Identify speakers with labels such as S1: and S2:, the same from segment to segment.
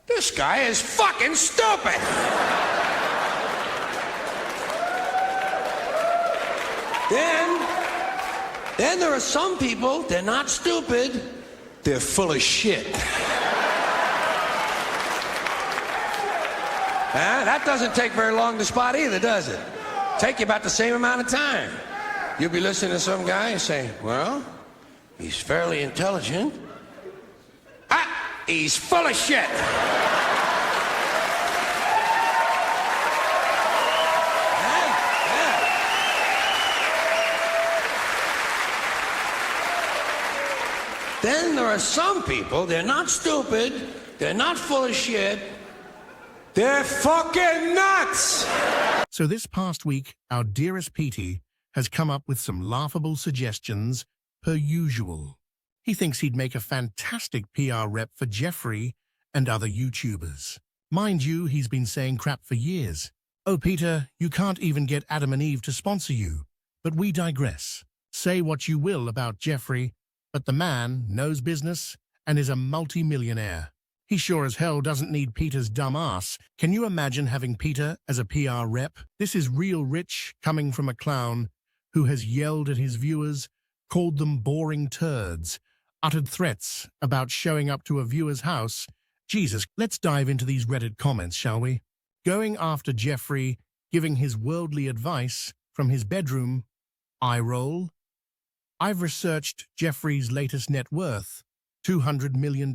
S1: This guy is fucking stupid! Then there are some people, they're not stupid, they're full of shit. That doesn't take very long to spot either, does it? Take you about the same amount of time. You'll be listening to some guy and say, well, he's fairly intelligent. He's full of shit. Then there are some people, they're not stupid, they're not full of shit, they're fucking nuts!
S2: So this past week, our dearest Petey has come up with some laughable suggestions per usual. He thinks he'd make a fantastic PR rep for Jeffree and other YouTubers. Mind you, he's been saying crap for years. Oh, Peter, you can't even get Adam and Eve to sponsor you. But we digress. Say what you will about Jeffree, but the man knows business and is a multi-millionaire. He sure as hell doesn't need Peter's dumb ass. Can you imagine having Peter as a PR rep? This is real rich coming from a clown who has yelled at his viewers, called them boring turds, uttered threats about showing up to a viewer's house. Jesus, let's dive into these Reddit comments, shall we? Going after Jeffree, giving his worldly advice from his bedroom. Eye roll. I've researched Jeffree's latest net worth, $200 million.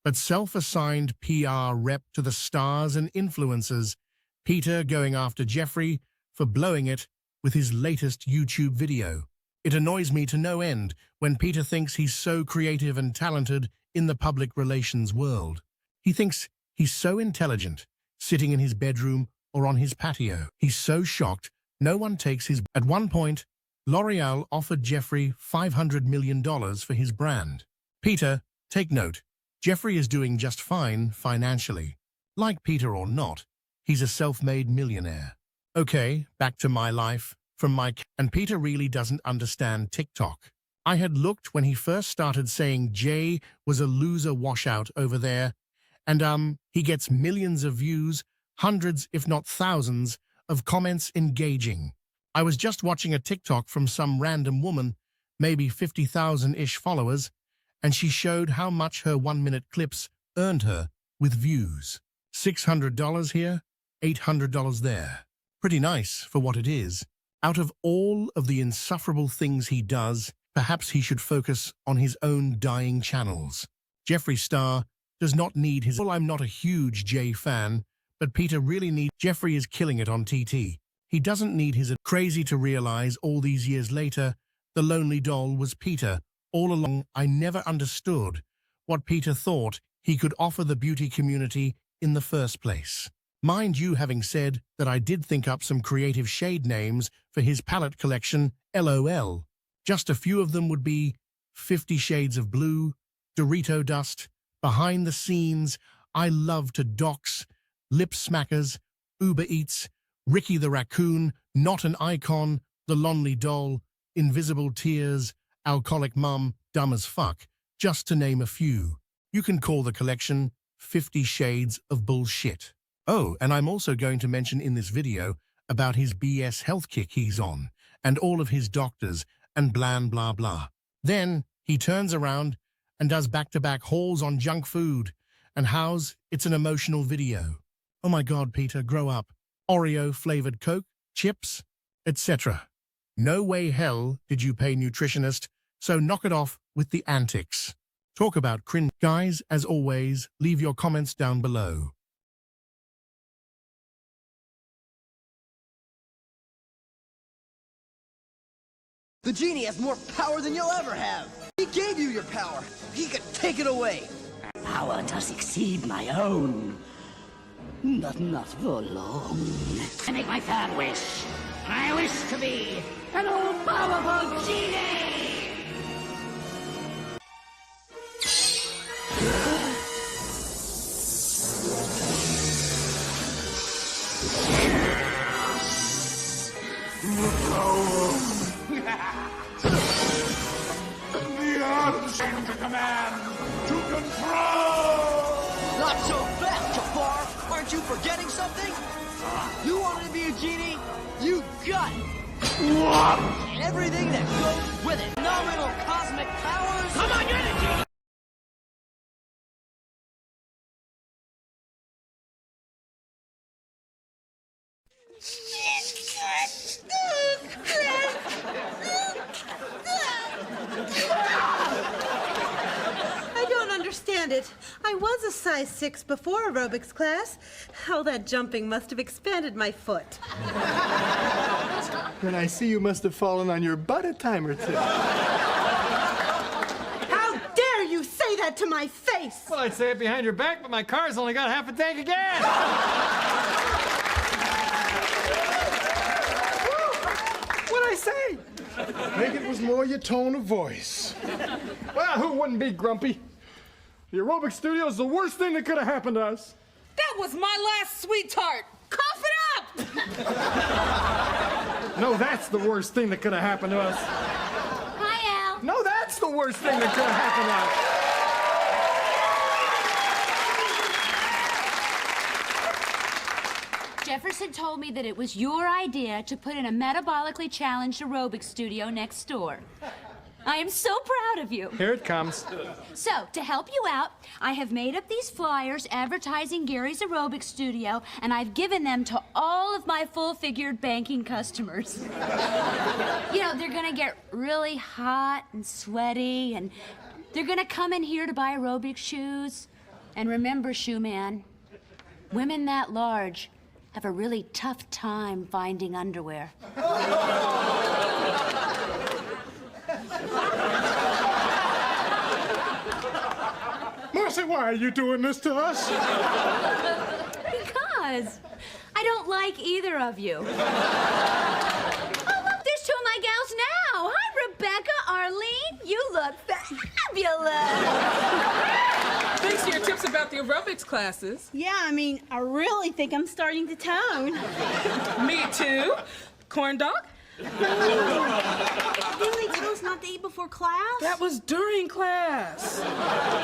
S2: But self-assigned PR rep to the stars and influencers, Peter going after Jeffree for blowing it with his latest YouTube video. It annoys me to no end when Peter thinks he's so creative and talented in the public relations world. He thinks he's so intelligent, sitting in his bedroom or on his patio. He's so shocked no one takes his... At one point, L'Oreal offered Jeffree $500 million for his brand. Peter, take note, Jeffree is doing just fine financially. Like Peter or not, he's a self-made millionaire. Okay, back to my life. And Peter really doesn't understand TikTok. I had looked when he first started saying Jay was a loser washout over there, and he gets millions of views, hundreds if not thousands of comments engaging. I was just watching a TikTok from some random woman, maybe 50,000-ish followers, and she showed how much her 1-minute clips earned her with views. $600 here, $800 there. Pretty nice for what it is. Out of all of the insufferable things he does, perhaps he should focus on his own dying channels. Jeffree Star does not need his... Well, I'm not a huge Jay fan, but Peter really needs... Jeffree is killing it on TT. He doesn't need his... Crazy to realize all these years later, the lonely doll was Peter. All along, I never understood what Peter thought he could offer the beauty community in the first place. Mind you, having said that, I did think up some creative shade names for his palette collection, LOL. Just a few of them would be 50 Shades of Blue, Dorito Dust, Behind the Scenes, I Love to Docs, Lip Smackers, Uber Eats, Ricky the Raccoon, Not an Icon, The Lonely Doll, Invisble Tears, Alcoholic Mum, Dumb as Fuck, just to name a few. You can call the collection 50 Shades of Bullshit. Oh, and I'm also going to mention in this video about his BS health kick he's on, and all of his doctors, and blah blah blah. Then he turns around and does back-to-back hauls on junk food, and how's it's an emotional video. Oh my God, Peter, grow up. Oreo-flavored Coke, chips, etc. No way hell did you pay nutritionist, so knock it off with the antics. Talk about cringe. Guys, as always, leave your comments down below.
S3: The Genie has more power than you'll ever have. He gave you your power. He could take it away.
S4: Power does exceed my own, but not for long. I make my third wish. I be an all-powerful genie!
S5: The arms seem to command, to control!
S3: Not so fast, Jafar! Aren't you forgetting something? You wanted to be a genie? You got it!
S5: What?
S3: And everything that goes with it. Phenomenal cosmic powers!
S4: Come on, you're the genie!
S6: I don't understand it. I was a size 6 before aerobics class. All that jumping must have expanded my foot.
S7: Then I see you must have fallen on your butt a time or two.
S6: How dare you say that to my face?
S8: Well, I'd say it behind your back, but my car's only got half a tank of gas. What'd I say?
S7: I think it was more your tone of voice.
S8: Well, who wouldn't be grumpy? The aerobic studio is the worst thing that could have happened to us.
S9: That was my last sweet tart. Cough it up!
S8: No, that's the worst thing that could have happened to us.
S4: Hi, Al.
S8: No, that's the worst thing that could have happened to us.
S10: Jefferson told me that it was your idea to put in a metabolically challenged aerobic studio next door. I am so proud of you.
S8: Here it comes.
S10: So, to help you out, I have made up these flyers advertising Gary's aerobic studio, and I've given them to all of my full-figured banking customers. You know, they're gonna get really hot and sweaty, and they're gonna come in here to buy aerobic shoes. And remember, shoe man, women that large have a really tough time finding underwear.
S7: Marcy, why are you doing this to us?
S10: Because I don't like either of you. Oh, look, there's two of my gals now. Hi, Rebecca, Arlene. You look fabulous.
S9: Thanks to your tips about the aerobics classes.
S6: Yeah, I really think I'm starting to tone.
S9: Me too. Corn dog?
S6: Didn't they tell us not to eat before class?
S9: That was during class.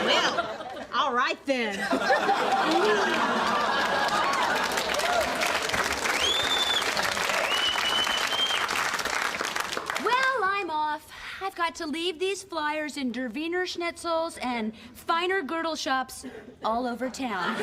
S6: Well, all right then.
S10: Well, I'm off. I've got to leave these flyers in Der Wiener Schnitzels and finer girdle shops all over town.